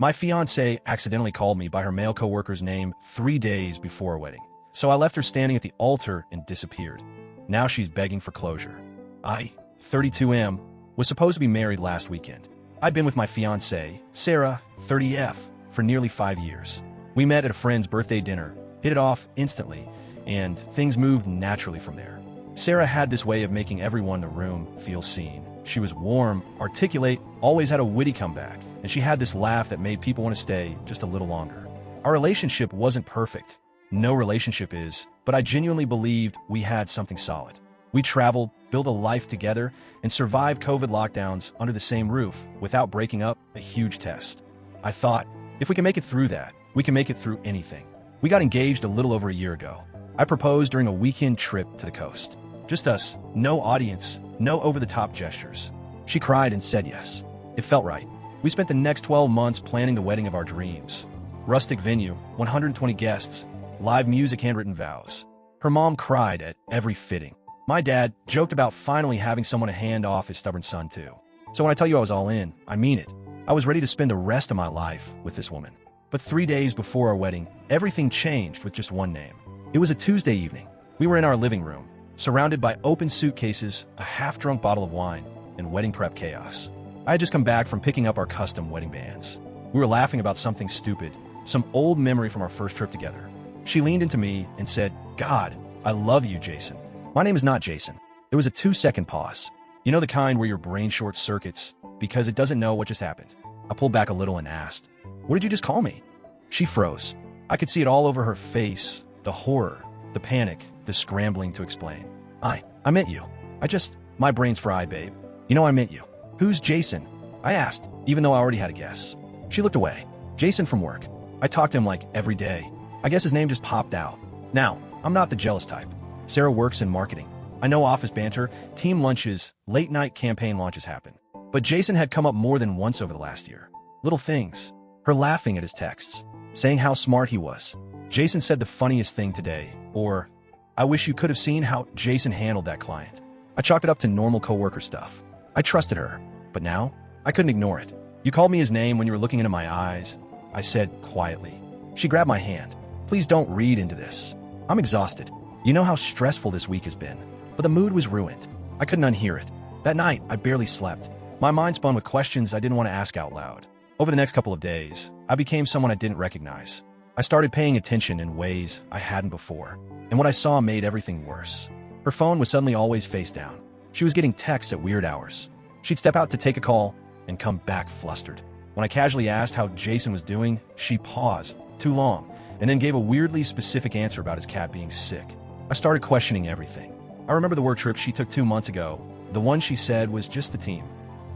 My fiancée accidentally called me by her male coworker's name 3 days before our wedding, so I left her standing at the altar and disappeared. Now she's begging for closure. I, 32M, was supposed to be married last weekend. I'd been with my fiancée, Sarah, 30F, for nearly 5 years. We met at a friend's birthday dinner, hit it off instantly, and things moved naturally from there. Sarah had this way of making everyone in the room feel seen. She was warm, articulate, always had a witty comeback, and she had this laugh that made people want to stay just a little longer. Our relationship wasn't perfect. No relationship is, but I genuinely believed we had something solid. We traveled, built a life together, and survived COVID lockdowns under the same roof without breaking up, a huge test. I thought, if we can make it through that, we can make it through anything. We got engaged a little over a year ago. I proposed during a weekend trip to the coast. Just us, no audience, no over-the-top gestures. She cried and said yes. It felt right. We spent the next 12 months planning the wedding of our dreams. Rustic venue, 120 guests, live music, handwritten vows. Her mom cried at every fitting. My dad joked about finally having someone to hand off his stubborn son to. So when I tell you I was all in, I mean it. I was ready to spend the rest of my life with this woman. But 3 days before our wedding, everything changed with just one name. It was a Tuesday evening. We were in our living room, surrounded by open suitcases, a half-drunk bottle of wine, and wedding prep chaos. I had just come back from picking up our custom wedding bands. We were laughing about something stupid, some old memory from our first trip together. She leaned into me and said, "God, I love you, Jason." My name is not Jason. There was a 2-second pause. You know, the kind where your brain short circuits because it doesn't know what just happened. I pulled back a little and asked, "What did you just call me?" She froze. I could see it all over her face, the horror, the panic, the scrambling to explain. I meant you. My brain's fried, babe. You know I meant you. Who's Jason? I asked, even though I already had a guess. She looked away. Jason from work. I talked to him like every day. I guess his name just popped out. Now, I'm not the jealous type. Sarah works in marketing. I know office banter, team lunches, late-night campaign launches happen. But Jason had come up more than once over the last year. Little things. Her laughing at his texts, saying how smart he was. Jason said the funniest thing today, or, "I wish you could have seen how Jason handled that client." I chalked it up to normal coworker stuff. I trusted her, but now, I couldn't ignore it. "You called me his name when you were looking into my eyes," I said quietly. She grabbed my hand. "Please don't read into this. I'm exhausted. You know how stressful this week has been." But the mood was ruined. I couldn't unhear it. That night, I barely slept. My mind spun with questions I didn't want to ask out loud. Over the next couple of days, I became someone I didn't recognize. I started paying attention in ways I hadn't before, and what I saw made everything worse. Her phone was suddenly always face down. She was getting texts at weird hours. She'd step out to take a call and come back flustered. When I casually asked how Jason was doing, she paused, too long, and then gave a weirdly specific answer about his cat being sick. I started questioning everything. I remember the work trip she took 2 months ago, the one she said was just the team.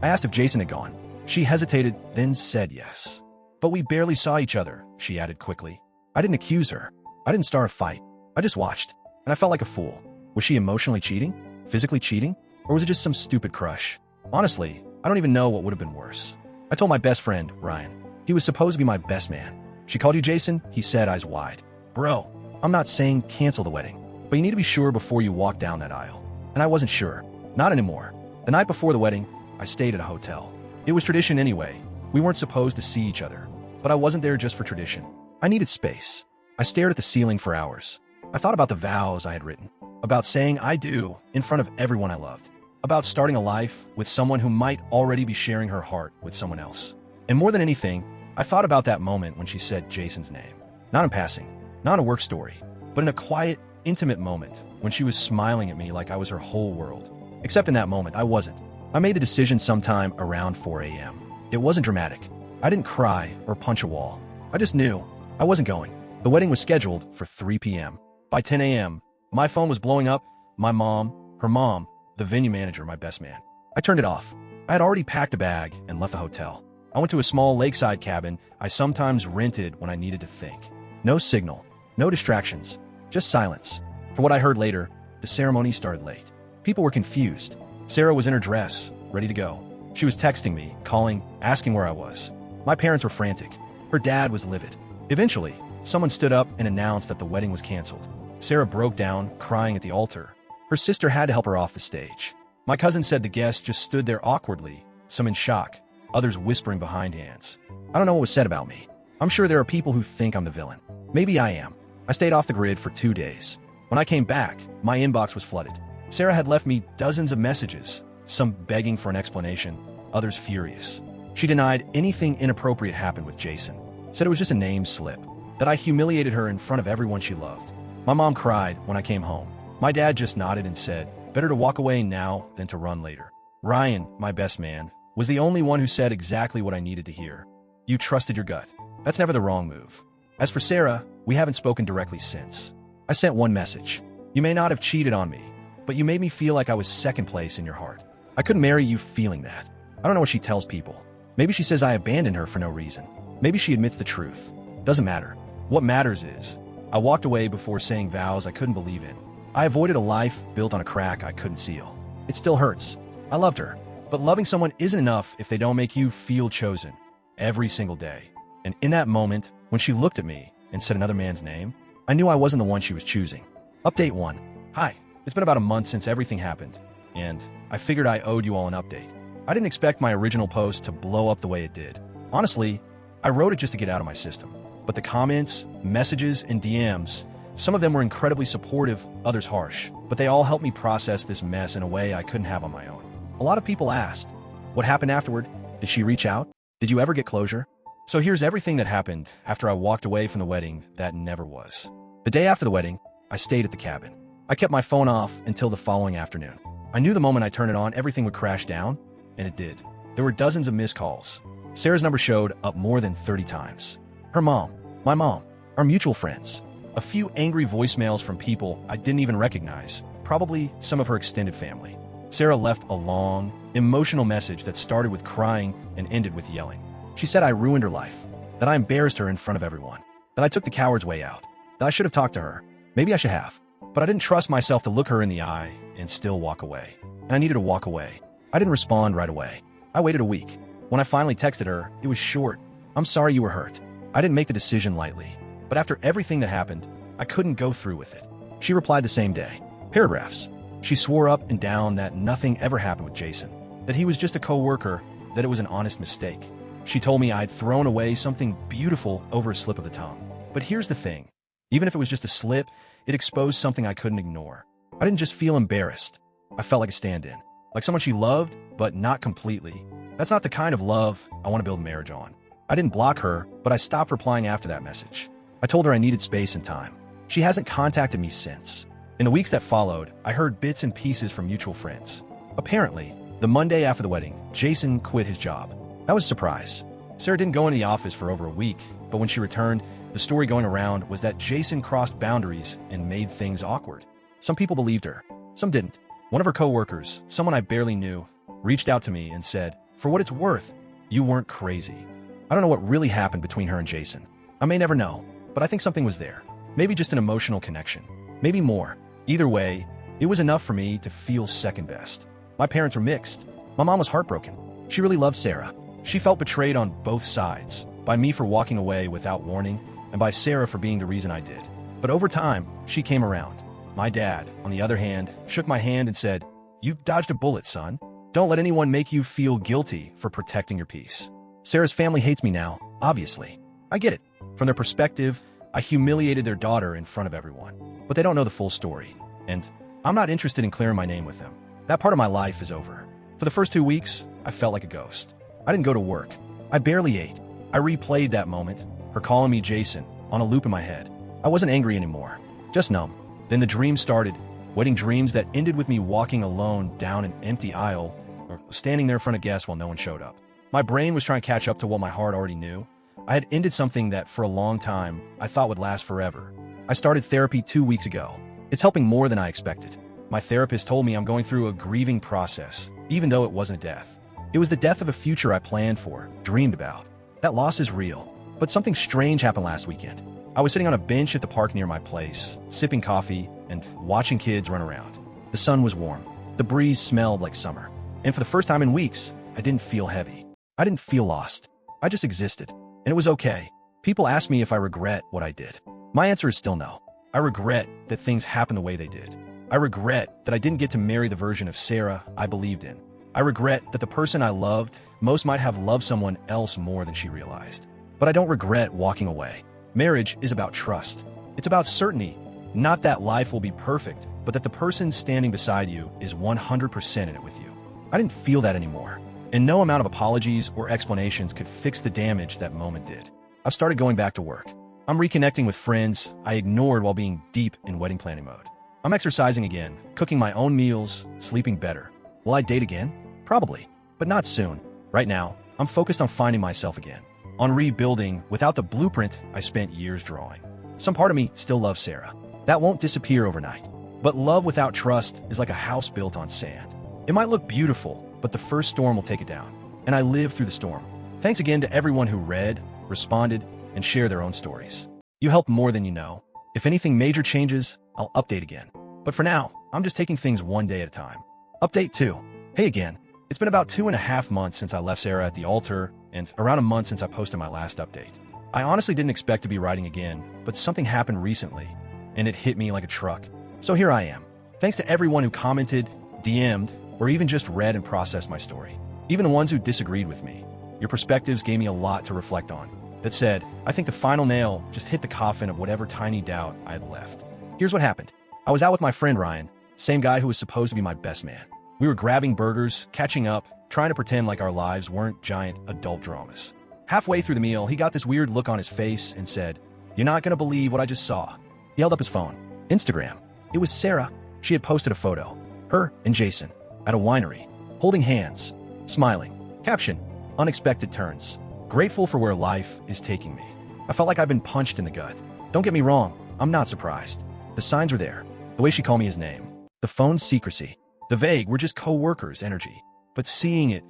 I asked if Jason had gone. She hesitated, then said yes. "But we barely saw each other," she added quickly. I didn't accuse her. I didn't start a fight. I just watched, and I felt like a fool. Was she emotionally cheating? Physically cheating? Or was it just some stupid crush? Honestly, I don't even know what would have been worse. I told my best friend, Ryan. He was supposed to be my best man. "She called you Jason?" he said, eyes wide. "Bro, I'm not saying cancel the wedding, but you need to be sure before you walk down that aisle." And I wasn't sure. Not anymore. The night before the wedding, I stayed at a hotel. It was tradition anyway. We weren't supposed to see each other. But I wasn't there just for tradition. I needed space. I stared at the ceiling for hours. I thought about the vows I had written, about saying I do in front of everyone I loved, about starting a life with someone who might already be sharing her heart with someone else. And more than anything, I thought about that moment when she said Jason's name. Not in passing, not in a work story, but in a quiet, intimate moment when she was smiling at me like I was her whole world. Except in that moment, I wasn't. I made the decision sometime around 4 a.m. It wasn't dramatic. I didn't cry or punch a wall. I just knew I wasn't going. The wedding was scheduled for 3 p.m. By 10 a.m., my phone was blowing up. My mom, her mom, the venue manager, my best man. I turned it off. I had already packed a bag and left the hotel. I went to a small lakeside cabin I sometimes rented when I needed to think. No signal, no distractions, just silence. For what I heard later, the ceremony started late. People were confused. Sarah was in her dress, ready to go. She was texting me, calling, asking where I was. My parents were frantic. Her dad was livid. Eventually, someone stood up and announced that the wedding was canceled. Sarah broke down, crying at the altar. Her sister had to help her off the stage. My cousin said the guests just stood there awkwardly, some in shock, others whispering behind hands. I don't know what was said about me. I'm sure there are people who think I'm the villain. Maybe I am. I stayed off the grid for 2 days. When I came back, my inbox was flooded. Sarah had left me dozens of messages, some begging for an explanation, others furious. She denied anything inappropriate happened with Jason, said it was just a name slip, that I humiliated her in front of everyone she loved. My mom cried when I came home. My dad just nodded and said, better to walk away now than to run later. Ryan, my best man, was the only one who said exactly what I needed to hear. You trusted your gut. That's never the wrong move. As for Sarah, we haven't spoken directly since. I sent one message. You may not have cheated on me, but you made me feel like I was second place in your heart. I couldn't marry you feeling that. I don't know what she tells people. Maybe she says I abandoned her for no reason. Maybe she admits the truth. Doesn't matter. What matters is, I walked away before saying vows I couldn't believe in. I avoided a life built on a crack I couldn't seal. It still hurts. I loved her. But loving someone isn't enough if they don't make you feel chosen every single day. And in that moment, when she looked at me and said another man's name, I knew I wasn't the one she was choosing. Update 1. Hi. It's been about a month since everything happened, and I figured I owed you all an update. I didn't expect my original post to blow up the way it did. Honestly, I wrote it just to get out of my system. But the comments, messages, and DMs, some of them were incredibly supportive, others harsh, but they all helped me process this mess in a way I couldn't have on my own. A lot of people asked, what happened afterward? Did she reach out? Did you ever get closure? So here's everything that happened after I walked away from the wedding that never was. The day after the wedding, I stayed at the cabin. I kept my phone off until the following afternoon. I knew the moment I turned it on, everything would crash down, and it did. There were dozens of missed calls. Sarah's number showed up more than 30 times. Her mom, my mom, our mutual friends. A few angry voicemails from people I didn't even recognize, probably some of her extended family. Sarah left a long, emotional message that started with crying and ended with yelling. She said I ruined her life, that I embarrassed her in front of everyone, that I took the coward's way out, that I should have talked to her. Maybe I should have. But I didn't trust myself to look her in the eye and still walk away. And I needed to walk away. I didn't respond right away. I waited a week. When I finally texted her, it was short. I'm sorry you were hurt. I didn't make the decision lightly. But after everything that happened, I couldn't go through with it. She replied the same day. Paragraphs. She swore up and down that nothing ever happened with Jason, that he was just a coworker, that it was an honest mistake. She told me I'd thrown away something beautiful over a slip of the tongue. But here's the thing. Even if it was just a slip, it exposed something I couldn't ignore. I didn't just feel embarrassed. I felt like a stand-in. Like someone she loved, but not completely. That's not the kind of love I want to build marriage on. I didn't block her, but I stopped replying after that message. I told her I needed space and time. She hasn't contacted me since. In the weeks that followed, I heard bits and pieces from mutual friends. Apparently, the Monday after the wedding, Jason quit his job. That was a surprise. Sarah didn't go into the office for over a week, but when she returned, the story going around was that Jason crossed boundaries and made things awkward. Some people believed her, some didn't. One of her coworkers, someone I barely knew, reached out to me and said, for what it's worth, you weren't crazy. I don't know what really happened between her and Jason. I may never know, but I think something was there. Maybe just an emotional connection. Maybe more. Either way, it was enough for me to feel second best. My parents were mixed. My mom was heartbroken. She really loved Sarah. She felt betrayed on both sides, by me for walking away without warning, and by Sarah for being the reason I did. But over time, she came around. My dad, on the other hand, shook my hand and said, "You dodged a bullet, son. Don't let anyone make you feel guilty for protecting your peace." Sarah's family hates me now, obviously. I get it. From their perspective, I humiliated their daughter in front of everyone. But they don't know the full story. And I'm not interested in clearing my name with them. That part of my life is over. For the first 2 weeks, I felt like a ghost. I didn't go to work. I barely ate. I replayed that moment, her calling me Jason, on a loop in my head. I wasn't angry anymore, just numb. Then the dreams started, wedding dreams that ended with me walking alone down an empty aisle or standing there in front of guests while no one showed up. My brain was trying to catch up to what my heart already knew. I had ended something that for a long time I thought would last forever. I started therapy 2 weeks ago. It's helping more than I expected. My therapist told me I'm going through a grieving process, even though it wasn't a death. It was the death of a future I planned for, dreamed about. That loss is real, but something strange happened last weekend. I was sitting on a bench at the park near my place, sipping coffee and watching kids run around. The sun was warm. The breeze smelled like summer. And for the first time in weeks, I didn't feel heavy. I didn't feel lost. I just existed. And it was okay. People ask me if I regret what I did. My answer is still no. I regret that things happened the way they did. I regret that I didn't get to marry the version of Sarah I believed in. I regret that the person I loved Most might have loved someone else more than she realized. But I don't regret walking away. Marriage is about trust. It's about certainty. Not that life will be perfect, but that the person standing beside you is 100% in it with you. I didn't feel that anymore. And no amount of apologies or explanations could fix the damage that moment did. I've started going back to work. I'm reconnecting with friends I ignored while being deep in wedding planning mode. I'm exercising again, cooking my own meals, sleeping better. Will I date again? Probably, but not soon. Right now, I'm focused on finding myself again, on rebuilding without the blueprint I spent years drawing. Some part of me still loves Sarah. That won't disappear overnight. But love without trust is like a house built on sand. It might look beautiful, but the first storm will take it down. And I lived through the storm. Thanks again to everyone who read, responded, and shared their own stories. You help more than you know. If anything major changes, I'll update again. But for now, I'm just taking things one day at a time. Update 2. Hey again. It's been about 2.5 months since I left Sarah at the altar, and around a month since I posted my last update. I honestly didn't expect to be writing again, but something happened recently, and it hit me like a truck. So here I am. Thanks to everyone who commented, DM'd, or even just read and processed my story. Even the ones who disagreed with me. Your perspectives gave me a lot to reflect on. That said, I think the final nail just hit the coffin of whatever tiny doubt I had left. Here's what happened. I was out with my friend Ryan, same guy who was supposed to be my best man. We were grabbing burgers, catching up, trying to pretend like our lives weren't giant adult dramas. Halfway through the meal, he got this weird look on his face and said, "You're not gonna believe what I just saw." He held up his phone. Instagram. It was Sarah. She had posted a photo. Her and Jason at a winery, holding hands, smiling. Caption, unexpected turns. Grateful for where life is taking me. I felt like I'd been punched in the gut. Don't get me wrong, I'm not surprised. The signs were there. The way she called me his name. The phone's secrecy. The vague, we're just co-workers energy. But seeing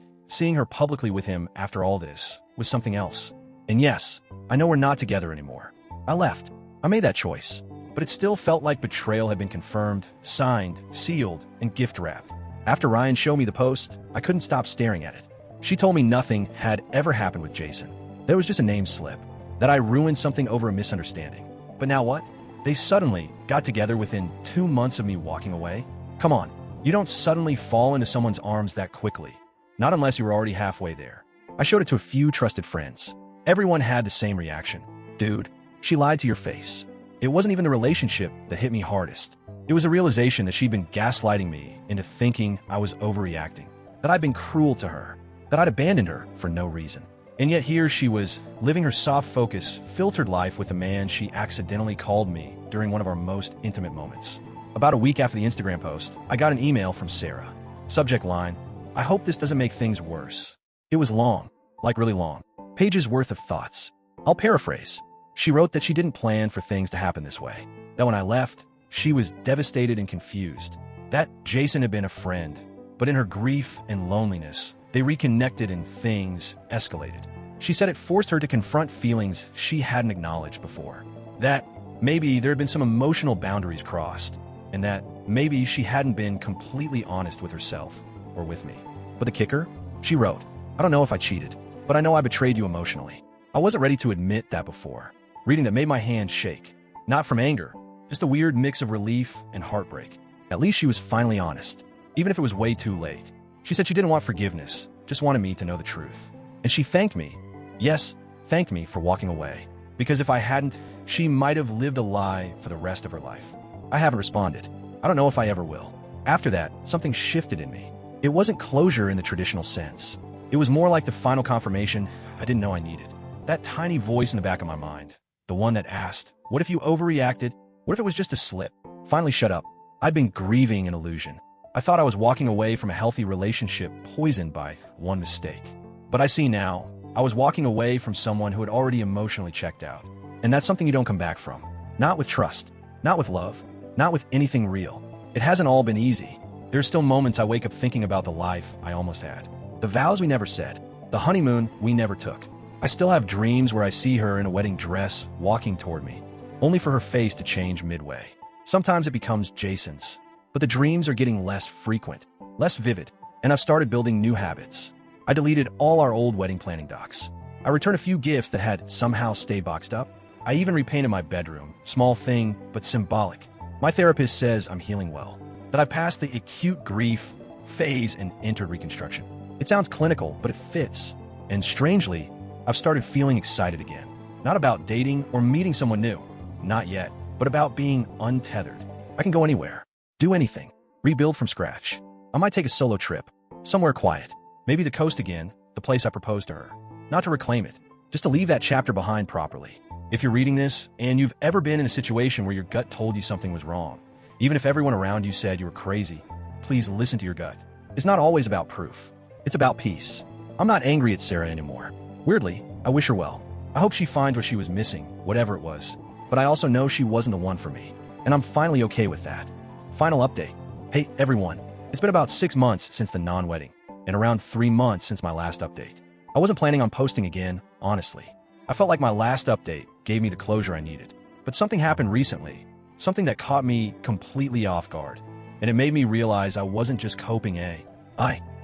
her publicly with him after all this, was something else. And yes, I know we're not together anymore. I left. I made that choice. But it still felt like betrayal had been confirmed, signed, sealed, and gift-wrapped. After Ryan showed me the post, I couldn't stop staring at it. She told me nothing had ever happened with Jason. There was just a name slip. That I ruined something over a misunderstanding. But now what? They suddenly got together within 2 months of me walking away? Come on. You don't suddenly fall into someone's arms that quickly. Not unless you were already halfway there. I showed it to a few trusted friends. Everyone had the same reaction. Dude, she lied to your face. It wasn't even the relationship that hit me hardest. It was a realization that she'd been gaslighting me into thinking I was overreacting. That I'd been cruel to her. That I'd abandoned her for no reason. And yet here she was, living her soft-focus, filtered life with a man she accidentally called me during one of our most intimate moments. About a week after the Instagram post, I got an email from Sarah. Subject line, "I hope this doesn't make things worse." It was long, like really long. Pages worth of thoughts. I'll paraphrase. She wrote that she didn't plan for things to happen this way. That when I left, she was devastated and confused. That Jason had been a friend, but in her grief and loneliness, they reconnected and things escalated. She said it forced her to confront feelings she hadn't acknowledged before. That maybe there had been some emotional boundaries crossed, and that maybe she hadn't been completely honest with herself or with me. But the kicker? She wrote, "I don't know if I cheated, but I know I betrayed you emotionally. I wasn't ready to admit that before." Reading that made my hand shake. Not from anger, just a weird mix of relief and heartbreak. At least she was finally honest, even if it was way too late. She said she didn't want forgiveness, just wanted me to know the truth. And she thanked me. Yes, thanked me for walking away. Because if I hadn't, she might have lived a lie for the rest of her life. I haven't responded. I don't know if I ever will. After that, something shifted in me. It wasn't closure in the traditional sense. It was more like the final confirmation I didn't know I needed. That tiny voice in the back of my mind. The one that asked, what if you overreacted? What if it was just a slip? Finally shut up. I'd been grieving an illusion. I thought I was walking away from a healthy relationship poisoned by one mistake. But I see now, I was walking away from someone who had already emotionally checked out. And that's something you don't come back from. Not with trust. Not with love. Not with anything real. It hasn't all been easy. There's still moments I wake up thinking about the life I almost had. The vows we never said. The honeymoon we never took. I still have dreams where I see her in a wedding dress walking toward me, only for her face to change midway. Sometimes it becomes Jason's, but the dreams are getting less frequent, less vivid, and I've started building new habits. I deleted all our old wedding planning docs. I returned a few gifts that had somehow stayed boxed up. I even repainted my bedroom, small thing, but symbolic. My therapist says I'm healing well, that I've passed the acute grief phase and entered reconstruction. It sounds clinical, but it fits. And strangely, I've started feeling excited again. Not about dating or meeting someone new. Not yet. But about being untethered. I can go anywhere. Do anything. Rebuild from scratch. I might take a solo trip. Somewhere quiet. Maybe the coast again, the place I proposed to her. Not to reclaim it. Just to leave that chapter behind properly. If you're reading this, and you've ever been in a situation where your gut told you something was wrong, even if everyone around you said you were crazy, please listen to your gut. It's not always about proof. It's about peace. I'm not angry at Sarah anymore. Weirdly, I wish her well. I hope she finds what she was missing, whatever it was. But I also know she wasn't the one for me. And I'm finally okay with that. Final update. Hey, everyone. It's been about 6 months since the non-wedding, and around 3 months since my last update. I wasn't planning on posting again, honestly. I felt like my last update gave me the closure I needed. But something happened recently, something that caught me completely off guard. And it made me realize I wasn't just coping.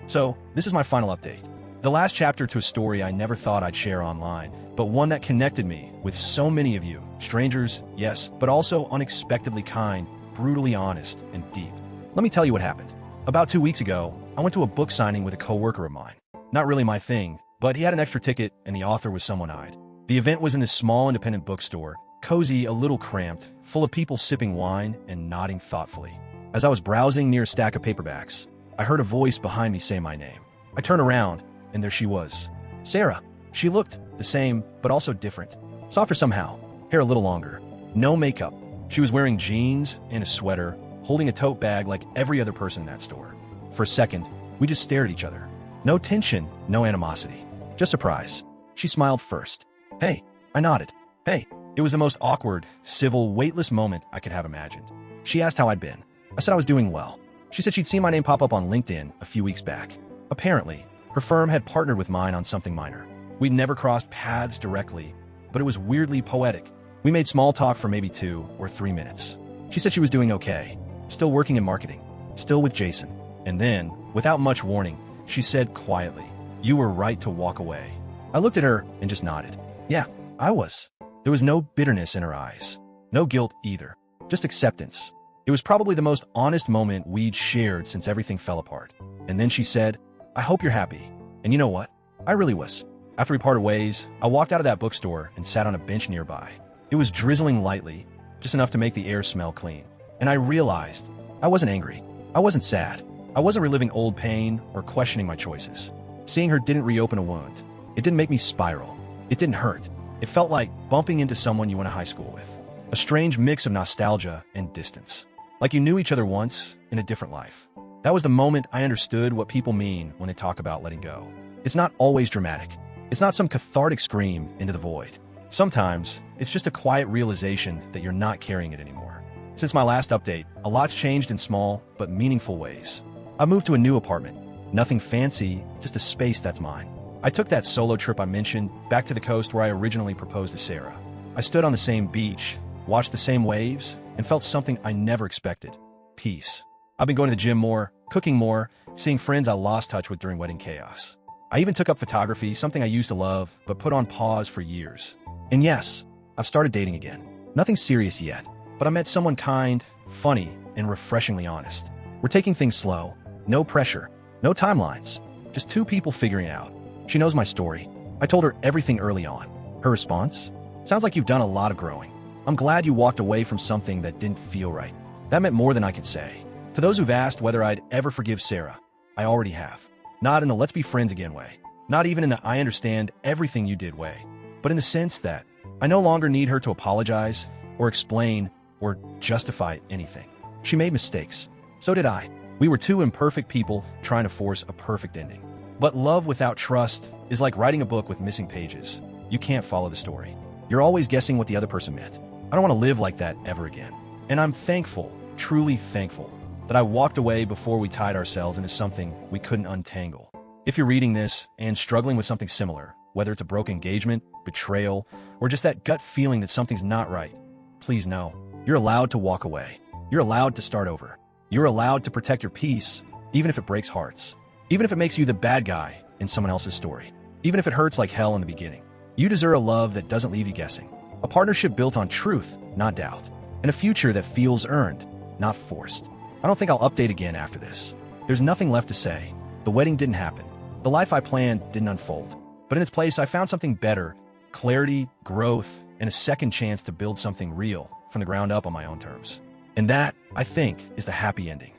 So, this is my final update. The last chapter to a story I never thought I'd share online, but one that connected me with so many of you. Strangers, yes, but also unexpectedly kind, brutally honest, and deep. Let me tell you what happened. About 2 weeks ago, I went to a book signing with a coworker of mine. Not really my thing, but he had an extra ticket and the author was someone I'd. The event was in this small independent bookstore, cozy, a little cramped, full of people sipping wine and nodding thoughtfully. As I was browsing near a stack of paperbacks, I heard a voice behind me say my name. I turned around, and there she was. Sarah. She looked the same, but also different. Softer somehow, hair a little longer, no makeup. She was wearing jeans and a sweater, holding a tote bag like every other person in that store. For a second, we just stared at each other. No tension, no animosity, just surprise. She smiled first. Hey, I nodded. Hey. It was the most awkward, civil, weightless moment I could have imagined. She asked how I'd been. I said I was doing well. She said she'd seen my name pop up on LinkedIn a few weeks back. Apparently, her firm had partnered with mine on something minor. We'd never crossed paths directly, but it was weirdly poetic. We made small talk for maybe 2 or 3 minutes. She said she was doing okay, still working in marketing, still with Jason. And then, without much warning, she said quietly, "You were right to walk away." I looked at her and just nodded. Yeah, I was. There was no bitterness in her eyes. No guilt either. Just acceptance. It was probably the most honest moment we'd shared since everything fell apart. And then she said, "I hope you're happy." And you know what? I really was. After we parted ways, I walked out of that bookstore and sat on a bench nearby. It was drizzling lightly, just enough to make the air smell clean. And I realized I wasn't angry. I wasn't sad. I wasn't reliving old pain or questioning my choices. Seeing her didn't reopen a wound. It didn't make me spiral. It didn't hurt. It felt like bumping into someone you went to high school with. A strange mix of nostalgia and distance. Like you knew each other once in a different life. That was the moment I understood what people mean when they talk about letting go. It's not always dramatic. It's not some cathartic scream into the void. Sometimes, it's just a quiet realization that you're not carrying it anymore. Since my last update, a lot's changed in small but meaningful ways. I moved to a new apartment. Nothing fancy, just a space that's mine. I took that solo trip I mentioned back to the coast where I originally proposed to Sarah. I stood on the same beach, watched the same waves, and felt something I never expected. Peace. I've been going to the gym more, cooking more, seeing friends I lost touch with during wedding chaos. I even took up photography, something I used to love, but put on pause for years. And yes, I've started dating again. Nothing serious yet, but I met someone kind, funny, and refreshingly honest. We're taking things slow. No pressure. No timelines. Just 2 people figuring it out. She knows my story. I told her everything early on. Her response? Sounds like you've done a lot of growing. I'm glad you walked away from something that didn't feel right. That meant more than I could say. To those who've asked whether I'd ever forgive Sarah, I already have. Not in the let's be friends again way. Not even in the I understand everything you did way. But in the sense that I no longer need her to apologize or explain or justify anything. She made mistakes. So did I. We were 2 imperfect people trying to force a perfect ending. But love without trust is like writing a book with missing pages. You can't follow the story. You're always guessing what the other person meant. I don't want to live like that ever again. And I'm thankful, truly thankful, that I walked away before we tied ourselves into something we couldn't untangle. If you're reading this and struggling with something similar, whether it's a broken engagement, betrayal, or just that gut feeling that something's not right, please know, you're allowed to walk away. You're allowed to start over. You're allowed to protect your peace, even if it breaks hearts. Even if it makes you the bad guy in someone else's story. Even if it hurts like hell in the beginning. You deserve a love that doesn't leave you guessing. A partnership built on truth, not doubt. And a future that feels earned, not forced. I don't think I'll update again after this. There's nothing left to say. The wedding didn't happen. The life I planned didn't unfold, but in its place I found something better: clarity, growth, and a second chance to build something real from the ground up on my own terms. And that, I think, is the happy ending.